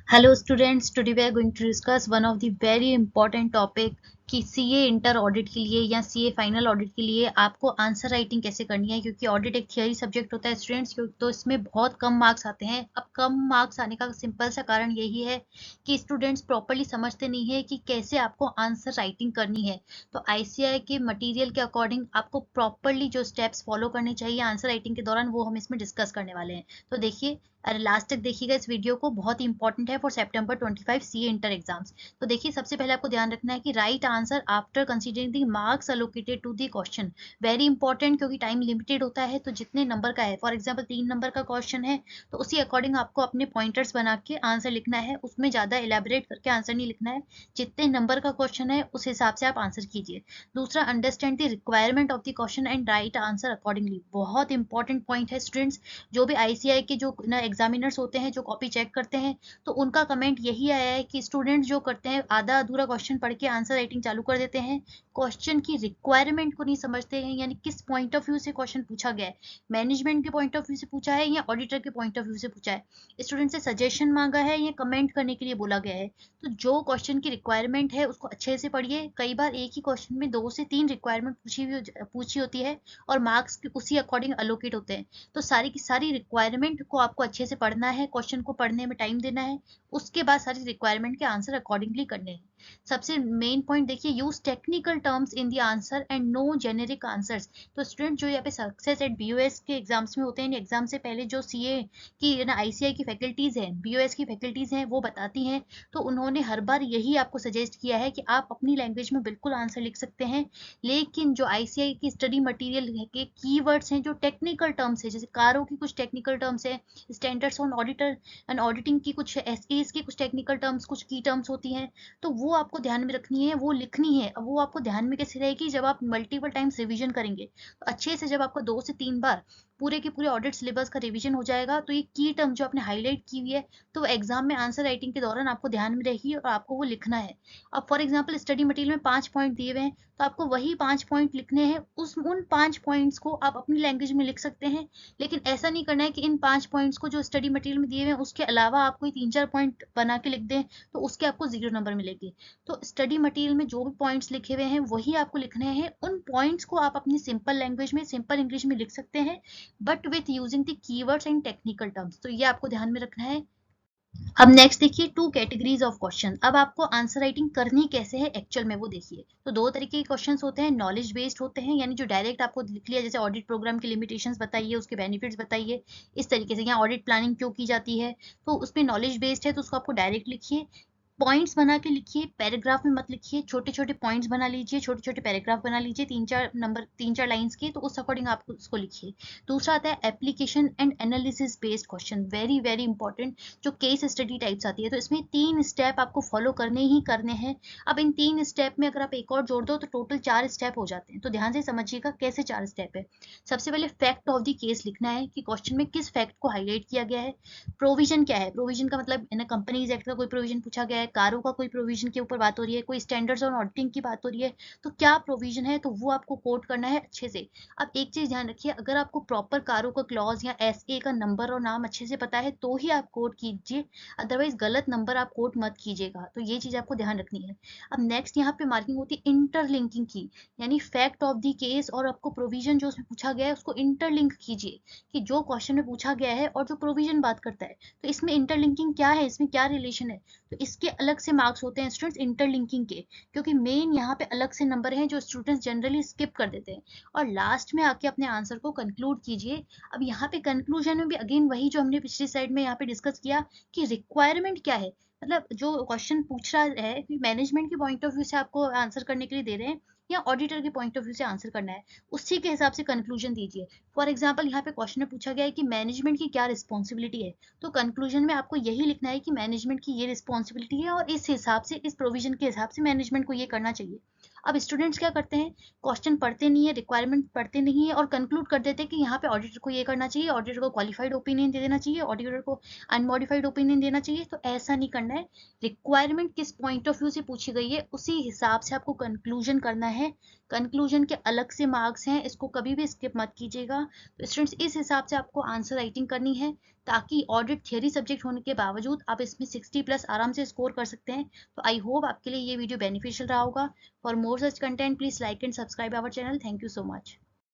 Hello students, today we are going to discuss one of the very important topic कि CA inter audit के लिए या CA final audit के लिए आपको आंसर राइटिंग कैसे करनी है, क्योंकि ऑडिट एक थियरी सब्जेक्ट होता है स्टूडेंट्स, तो इसमें बहुत कम मार्क्स आते हैं। अब कम मार्क्स आने का सिंपल सा कारण यही है कि स्टूडेंट्स प्रॉपरली समझते नहीं है कि कैसे आपको आंसर राइटिंग करनी है। तो आईसीएआई के मटेरियल के अकॉर्डिंग आपको प्रॉपरली जो स्टेप्स फॉलो करने चाहिए आंसर राइटिंग के दौरान, वो हम इसमें डिस्कस करने वाले हैं। तो देखिए, अरे लास्ट तक देखिएगा इस वीडियो को, बहुत ही इंपॉर्टेंट है for September 25 CA inter exams. तो देखिए, सबसे पहले आपको ध्यान रखना है कि right answer after considering the marks allocated to the question. Very important, क्योंकि टाइम लिमिटेड होता है। तो जितने नंबर का है, फॉर एग्जाम्पल 3 नंबर का क्वेश्चन है, तो उसी अकॉर्डिंग आपको अपने पॉइंटर्स बना के आंसर लिखना है। उसमें ज्यादा एलेबोरेट करके आंसर नहीं लिखना है। जितने नंबर का क्वेश्चन है उस हिसाब से आप आंसर कीजिए। दूसरा, understand the requirement of the question and right answer accordingly. बहुत इंपॉर्टेंट पॉइंट है स्टूडेंट्स। जो भी आईसीआई के जो एग्जामिनर्स होते हैं, जो कॉपी चेक करते हैं, तो उनका कमेंट यही आया है कि स्टूडेंट जो करते हैं आधा अधूरा क्वेश्चन पढ़ के आंसर राइटिंग चालू कर देते हैं, क्वेश्चन की रिक्वायरमेंट को नहीं समझते हैं, यानी किस पॉइंट ऑफ व्यू से क्वेश्चन पूछा गया है, मैनेजमेंट के पॉइंट ऑफ व्यू से पूछा है या ऑडिटर के पॉइंट ऑफ व्यू से पूछा है, स्टूडेंट से सजेशन मांगा है या कमेंट करने के लिए बोला गया है। तो जो क्वेश्चन की रिक्वायरमेंट है उसको अच्छे से पढ़िए। कई बार एक ही क्वेश्चन में 2 से 3 रिक्वायरमेंट पूछी होती है और मार्क्स उसी अकॉर्डिंग अलोकेट होते हैं। तो सारी की सारी रिक्वायरमेंट को आपको अच्छे से पढ़ना है, क्वेश्चन को पढ़ने में टाइम देना है, उसके बाद सारी रिक्वायरमेंट के आंसर अकॉर्डिंगली करने हैं। सबसे मेन पॉइंट देखिए, use technical terms in the answer and no generic answers. तो स्टूडेंट जो यहाँ पे सक्सेस एट बीओएस के एग्जाम्स में होते हैं, एग्जाम से पहले जो सीए की ना आईसीआई की फैकल्टीज हैं, बीओएस की फैकल्टीज हैं, वो बताती हैं। तो उन्होंने हर बार यही आपको सजेस्ट किया है कि आप अपनी लैंग्वेज में बिल्कुल आंसर लिख सकते हैं, लेकिन जो आईसीआई की स्टडी मटेरियल के कीवर्ड्स हैं, जो टेक्निकल टर्म्स है, जैसे कारों की कुछ टेक्निकल टर्म्स है, standards on auditor and auditing की कुछ एसएस की कुछ टेक्निकल टर्म्स, कुछ की टर्म्स होती हैं, तो वो आपको ध्यान में रखनी है, वो लिखनी है। अब वो आपको ध्यान में कैसे रहेगी, जब आप मल्टीपल टाइम्स रिवीजन करेंगे। तो अच्छे से जब आपको 2 से 3 बार पूरे के पूरे ऑडिट सिलेबस का रिवीजन हो जाएगा, तो ये की टर्म जो आपने हाईलाइट की हुई है, तो एग्जाम में आंसर राइटिंग के दौरान आपको ध्यान में रहेगी और आपको वो लिखना है। अब फॉर एग्जाम्पल स्टडी मटेरियल में 5 पॉइंट दिए हुए हैं, तो आपको वही 5 पॉइंट लिखने हैं। उन 5 पॉइंट्स को आप अपनी लैंग्वेज में लिख सकते हैं, लेकिन ऐसा नहीं करना है कि इन 5 पॉइंट्स को जो स्टडी मटेरियल में दिए हुए हैं उसके अलावा आप कोई 3-4 पॉइंट बना के लिख दें, तो उसके आपको 0 नंबर मिलेगी। तो स्टडी मटेरियल में जो भी पॉइंट्स लिखे हुए हैं वही आपको लिखने हैं। उन पॉइंट्स को आप अपनी सिंपल लैंग्वेज में, सिंपल इंग्लिश में लिख सकते हैं, but with using the keywords and technical terms. तो ये आपको ध्यान में रखना है। अब नेक्स्ट देखिए, 2 कैटेगरीज ऑफ क्वेश्चन। अब आपको आंसर राइटिंग करनी कैसे है एक्चुअल में, वो देखिए। तो 2 तरीके के क्वेश्चंस होते हैं, नॉलेज बेस्ड होते हैं, यानी जो डायरेक्ट आपको लिख लिया, जैसे ऑडिट प्रोग्राम की लिमिटेशंस बताइए, उसके बेनिफिट्स बताइए, इस तरीके से। यहाँ ऑडिट प्लानिंग क्यों की जाती है, तो उसमें नॉलेज बेस्ड है, तो उसको आपको डायरेक्ट लिखिए, पॉइंट्स बना के लिखिए, पैराग्राफ में मत लिखिए। छोटे छोटे पॉइंट्स बना लीजिए, छोटे छोटे पैराग्राफ बना लीजिए, 3-4 नंबर, 3-4 लाइंस के, तो उस अकॉर्डिंग आप उसको लिखिए। दूसरा आता है application and analysis based question, very very important, जो केस स्टडी टाइप्स आती है। तो इसमें 3 स्टेप आपको फॉलो करने ही करने हैं। अब इन 3 स्टेप में अगर आप एक और जोड़ दो तो टोटल 4 स्टेप हो जाते हैं। तो ध्यान से समझिएगा कैसे 4 स्टेप है। सबसे पहले फैक्ट ऑफ द केस लिखना है कि क्वेश्चन में किस फैक्ट को हाईलाइट किया गया है। प्रोविजन क्या है, प्रोविजन का मतलब है ना, कंपनीज एक्ट का कोई प्रोविजन पूछा गया है, कारों का कोई प्रोविजन के ऊपर बात हो रही है, कोई स्टैंडर्ड्स ऑन ऑडिटिंग की बात हो रही है, तो क्या प्रोविजन है, तो वो आपको कोट करना है अच्छे से। अब एक चीज ध्यान रखिए, अगर आपको प्रॉपर कारों का क्लॉज या एसए का नंबर और नाम अच्छे से पता है तो ही आप कोट कीजिए, अदरवाइज गलत नंबर आप कोट मत कीजिएगा। तो ये चीज आपको ध्यान रखनी है। अब नेक्स्ट यहाँ पे मार्किंग होती है इंटरलिंकिंग की, यानी फैक्ट ऑफ द केस और आपको प्रोविजन जो उसमें पूछा गया है उसको इंटरलिंक कीजिए, कि जो क्वेश्चन में पूछा गया है और जो प्रोविजन बात करता है, तो इसमें इंटरलिंकिंग क्या है, इसमें क्या रिलेशन है। तो इसके अलग से मार्क्स होते हैं स्टूडेंट्स इंटरलिंकिंग के, क्योंकि मेन यहाँ पे अलग से नंबर हैं जो स्टूडेंट्स जनरली स्किप कर देते हैं। और लास्ट में आके अपने आंसर को कंक्लूड कीजिए। अब यहाँ पे कंक्लूजन में भी अगेन वही जो हमने पिछली स्लाइड में यहाँ पे डिस्कस किया कि रिक्वायरमेंट क्या है, मतलब जो क्वेश्चन पूछ रहा है कि मैनेजमेंट के पॉइंट ऑफ व्यू से आपको आंसर करने के लिए दे रहे हैं या ऑडिटर के पॉइंट ऑफ व्यू से आंसर करना है, उसी के हिसाब से कंक्लूजन दीजिए। फॉर एग्जाम्पल यहाँ पे क्वेश्चन में पूछा गया है कि मैनेजमेंट की क्या रिस्पॉन्सिबिलिटी है, तो कंक्लूजन में आपको यही लिखना है कि मैनेजमेंट की ये रिस्पॉन्सिबिलिटी है और इस हिसाब से, इस प्रोविजन के हिसाब से मैनेजमेंट को ये करना चाहिए। अब स्टूडेंट्स क्या करते हैं, क्वेश्चन पढ़ते नहीं है, रिक्वायरमेंट पढ़ते नहीं है और कंक्लूड कर देते हैं कि यहाँ पे ऑडिटर को ये करना चाहिए, ऑडिटर को क्वालिफाइड ओपिनियन दे देना चाहिए, ऑडिटर को अनमॉडिफाइड ओपिनियन देना चाहिए। तो ऐसा नहीं करना है। रिक्वायरमेंट किस पॉइंट ऑफ व्यू से पूछी गई है उसी हिसाब से आपको कंक्लूजन करना है। कंक्लूजन के अलग से मार्क्स हैं, इसको कभी भी स्किप मत कीजिएगा। तो स्टूडेंट्स इस हिसाब से आपको आंसर राइटिंग करनी है। ताकि ऑडिट थियरी सब्जेक्ट होने के बावजूद आप इसमें 60+ आराम से स्कोर कर सकते हैं। तो आई होप आपके लिए ये वीडियो बेनिफिशियल रहा होगा। For more such content please like and subscribe our channel. Thank you so much.